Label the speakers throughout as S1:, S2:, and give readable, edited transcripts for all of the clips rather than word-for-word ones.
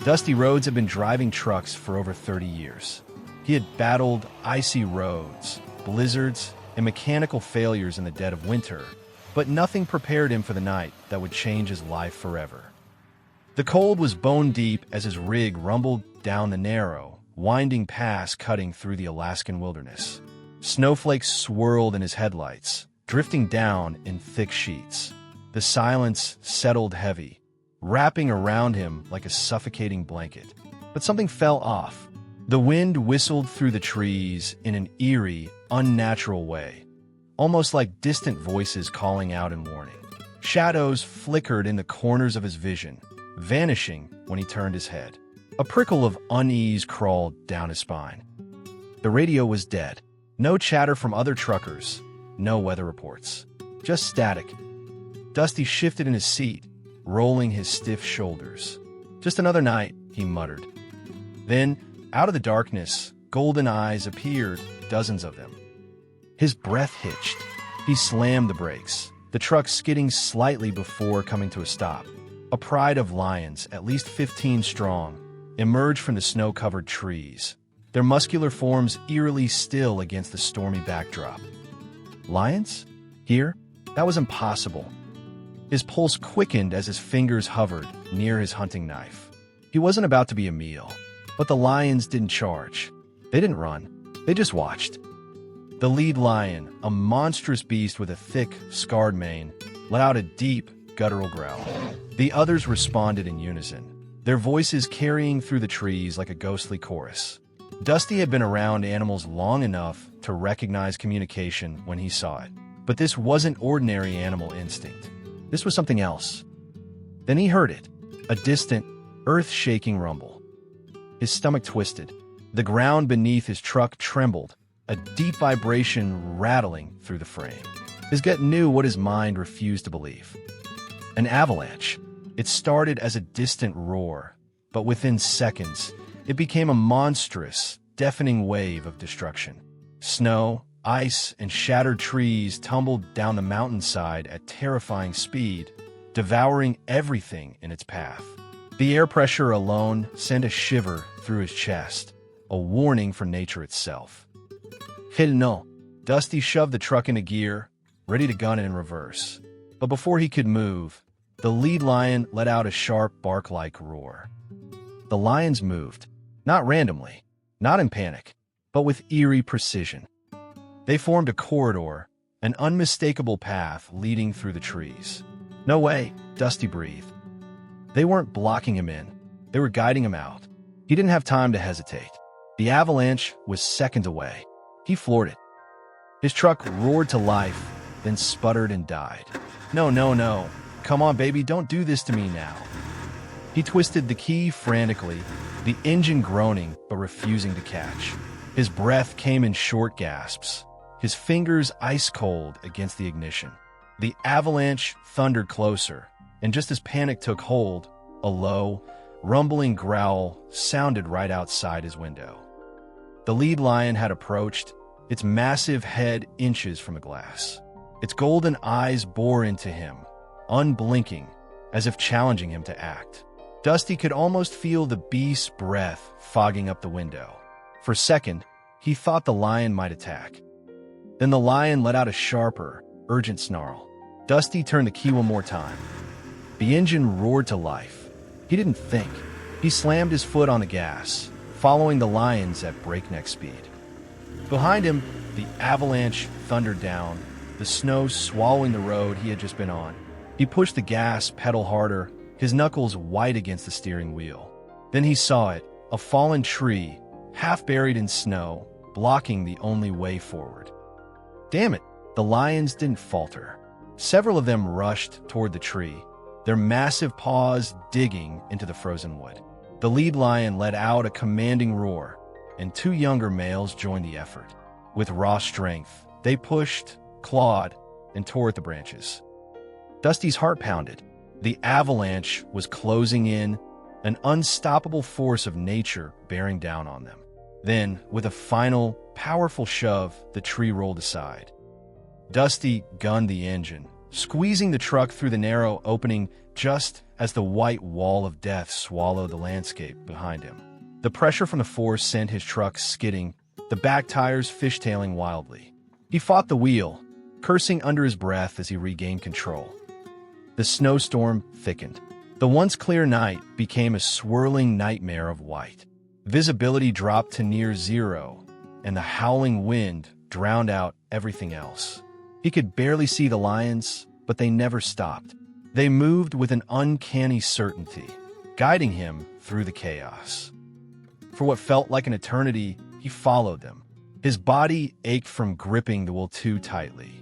S1: Dusty Rhodes had been driving trucks for over 30 years. He had battled icy roads, blizzards, and mechanical failures in the dead of winter, but nothing prepared him for the night that would change his life forever. The cold was bone-deep as his rig rumbled down the narrow, winding pass cutting through the Alaskan wilderness. Snowflakes swirled in his headlights, drifting down in thick sheets. The silence settled heavy, wrapping around him like a suffocating blanket. But something fell off. The wind whistled through the trees in an eerie, unnatural way, almost like distant voices calling out in warning. Shadows flickered in the corners of his vision, vanishing when he turned his head. A prickle of unease crawled down his spine. The radio was dead. No chatter from other truckers, no weather reports. Just static. Dusty shifted in his seat, rolling his stiff shoulders. Just another night, he muttered. Then, out of the darkness, golden eyes appeared, dozens of them. His breath hitched. He slammed the brakes, the truck skidding slightly before coming to a stop. A pride of lions, at least 15 strong, emerged from the snow-covered trees, their muscular forms eerily still against the stormy backdrop. Lions? Here? That was impossible. His pulse quickened as his fingers hovered near his hunting knife. He wasn't about to be a meal, but the lions didn't charge. They didn't run. They just watched. The lead lion, a monstrous beast with a thick, scarred mane, let out a deep, guttural growl. The others responded in unison, their voices carrying through the trees like a ghostly chorus. Dusty had been around animals long enough to recognize communication when he saw it. But this wasn't ordinary animal instinct. This was something else. Then he heard it, a distant, earth-shaking rumble. His stomach twisted. The ground beneath his truck trembled, a deep vibration rattling through the frame. His gut knew what his mind refused to believe. An avalanche. It started as a distant roar, but within seconds, it became a monstrous, deafening wave of destruction. Snow, ice, and shattered trees tumbled down the mountainside at terrifying speed, devouring everything in its path. The air pressure alone sent a shiver through his chest, a warning for nature itself. Hell no. Dusty shoved the truck into gear, ready to gun it in reverse. But before he could move, the lead lion let out a sharp bark-like roar. The lions moved, not randomly, not in panic, but with eerie precision. They formed a corridor, an unmistakable path leading through the trees. No way, Dusty breathed. They weren't blocking him in. They were guiding him out. He didn't have time to hesitate. The avalanche was seconds away. He floored it. His truck roared to life, then sputtered and died. No, no, no. Come on, baby, don't do this to me now. He twisted the key frantically, the engine groaning but refusing to catch. His breath came in short gasps, his fingers ice-cold against the ignition. The avalanche thundered closer, and just as panic took hold, a low, rumbling growl sounded right outside his window. The lead lion had approached, its massive head inches from the glass. Its golden eyes bore into him, unblinking, as if challenging him to act. Dusty could almost feel the beast's breath fogging up the window. For a second, he thought the lion might attack. Then the lion let out a sharper, urgent snarl. Dusty turned the key one more time. The engine roared to life. He didn't think. He slammed his foot on the gas, following the lions at breakneck speed. Behind him, the avalanche thundered down, the snow swallowing the road he had just been on. He pushed the gas pedal harder, his knuckles white against the steering wheel. Then he saw it, a fallen tree, half buried in snow, blocking the only way forward. Damn it, the lions didn't falter. Several of them rushed toward the tree, their massive paws digging into the frozen wood. The lead lion let out a commanding roar, and two younger males joined the effort. With raw strength, they pushed, clawed, and tore at the branches. Dusty's heart pounded. The avalanche was closing in, an unstoppable force of nature bearing down on them. Then, with a final, powerful shove, the tree rolled aside. Dusty gunned the engine, squeezing the truck through the narrow opening just as the white wall of death swallowed the landscape behind him. The pressure from the force sent his truck skidding, the back tires fishtailing wildly. He fought the wheel, cursing under his breath as he regained control. The snowstorm thickened. The once clear night became a swirling nightmare of white. Visibility dropped to near zero, and the howling wind drowned out everything else. He could barely see the lions, but they never stopped. They moved with an uncanny certainty, guiding him through the chaos. For what felt like an eternity, he followed them. His body ached from gripping the wheel too tightly.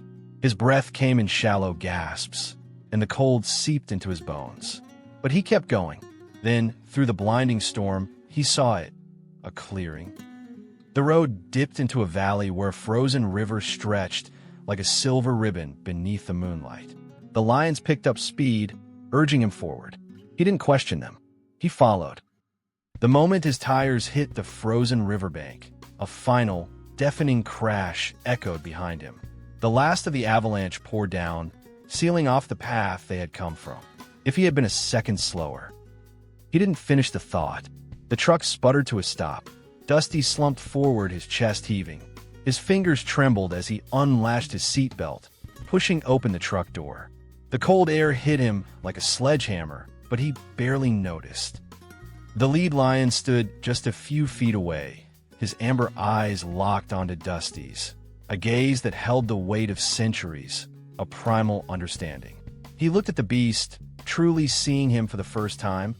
S1: His breath came in shallow gasps, and the cold seeped into his bones. But he kept going. Then, through the blinding storm, he saw it, a clearing. The road dipped into a valley where a frozen river stretched like a silver ribbon beneath the moonlight. The lions picked up speed, urging him forward. He didn't question them. He followed. The moment his tires hit the frozen riverbank, a final, deafening crash echoed behind him. The last of the avalanche poured down, sealing off the path they had come from. If he had been a second slower. He didn't finish the thought. The truck sputtered to a stop. Dusty slumped forward, his chest heaving. His fingers trembled as he unlatched his seatbelt, pushing open the truck door. The cold air hit him like a sledgehammer, but he barely noticed. The lead lion stood just a few feet away, his amber eyes locked onto Dusty's, a gaze that held the weight of centuries, a primal understanding. He looked at the beast, truly seeing him for the first time,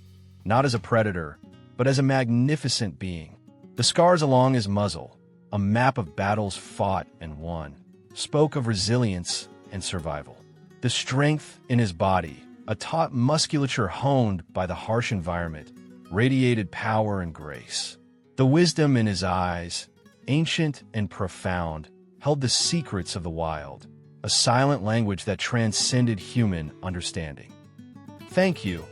S1: not as a predator, but as a magnificent being. The scars along his muzzle, a map of battles fought and won, spoke of resilience and survival. The strength in his body, a taut musculature honed by the harsh environment, radiated power and grace. The wisdom in his eyes, ancient and profound, held the secrets of the wild, a silent language that transcended human understanding. "Thank you,"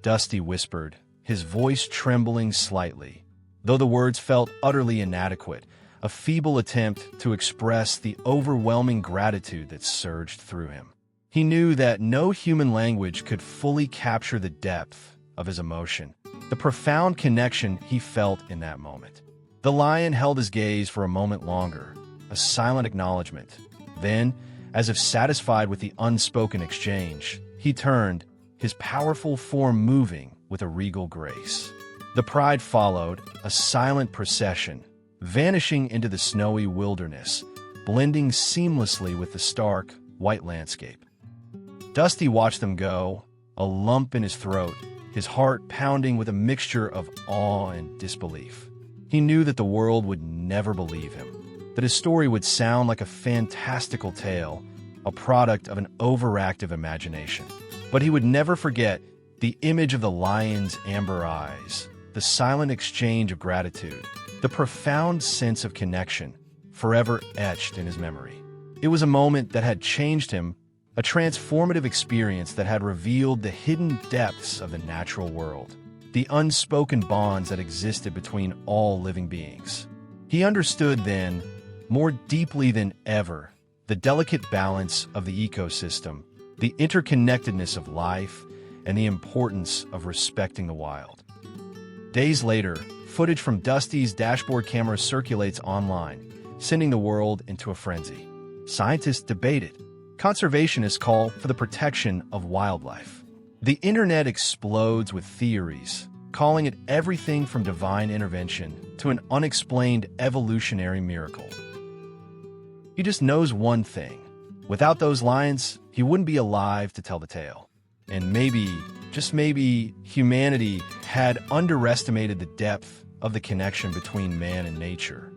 S1: Dusty whispered, his voice trembling slightly, though the words felt utterly inadequate, a feeble attempt to express the overwhelming gratitude that surged through him. He knew that no human language could fully capture the depth of his emotion, the profound connection he felt in that moment. The lion held his gaze for a moment longer, a silent acknowledgement. Then, as if satisfied with the unspoken exchange, he turned, his powerful form moving with a regal grace. The pride followed, a silent procession, vanishing into the snowy wilderness, blending seamlessly with the stark, white landscape. Dusty watched them go, a lump in his throat, his heart pounding with a mixture of awe and disbelief. He knew that the world would never believe him, that his story would sound like a fantastical tale, a product of an overactive imagination. But he would never forget the image of the lion's amber eyes, the silent exchange of gratitude, the profound sense of connection, forever etched in his memory. It was a moment that had changed him, a transformative experience that had revealed the hidden depths of the natural world, the unspoken bonds that existed between all living beings. He understood then, more deeply than ever, the delicate balance of the ecosystem, the interconnectedness of life, and the importance of respecting the wild. Days later, footage from Dusty's dashboard camera circulates online, sending the world into a frenzy. Scientists debate it. Conservationists call for the protection of wildlife. The internet explodes with theories, calling it everything from divine intervention to an unexplained evolutionary miracle. He just knows one thing. Without those lions, he wouldn't be alive to tell the tale. And maybe, just maybe, humanity had underestimated the depth of the connection between man and nature.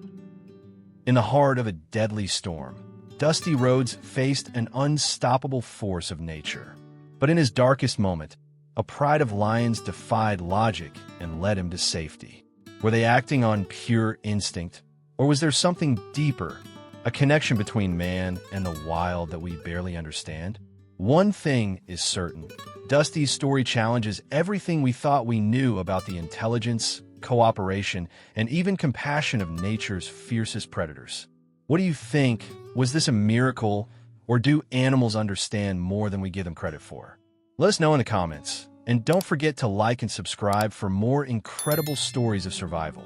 S1: In the heart of a deadly storm, Dusty Rhodes faced an unstoppable force of nature. But in his darkest moment, a pride of lions defied logic and led him to safety. Were they acting on pure instinct, or was there something deeper, a connection between man and the wild that we barely understand? One thing is certain. Dusty's story challenges everything we thought we knew about the intelligence, cooperation, and even compassion of nature's fiercest predators. What do you think? Was this a miracle, or do animals understand more than we give them credit for? Let us know in the comments, and don't forget to like and subscribe for more incredible stories of survival.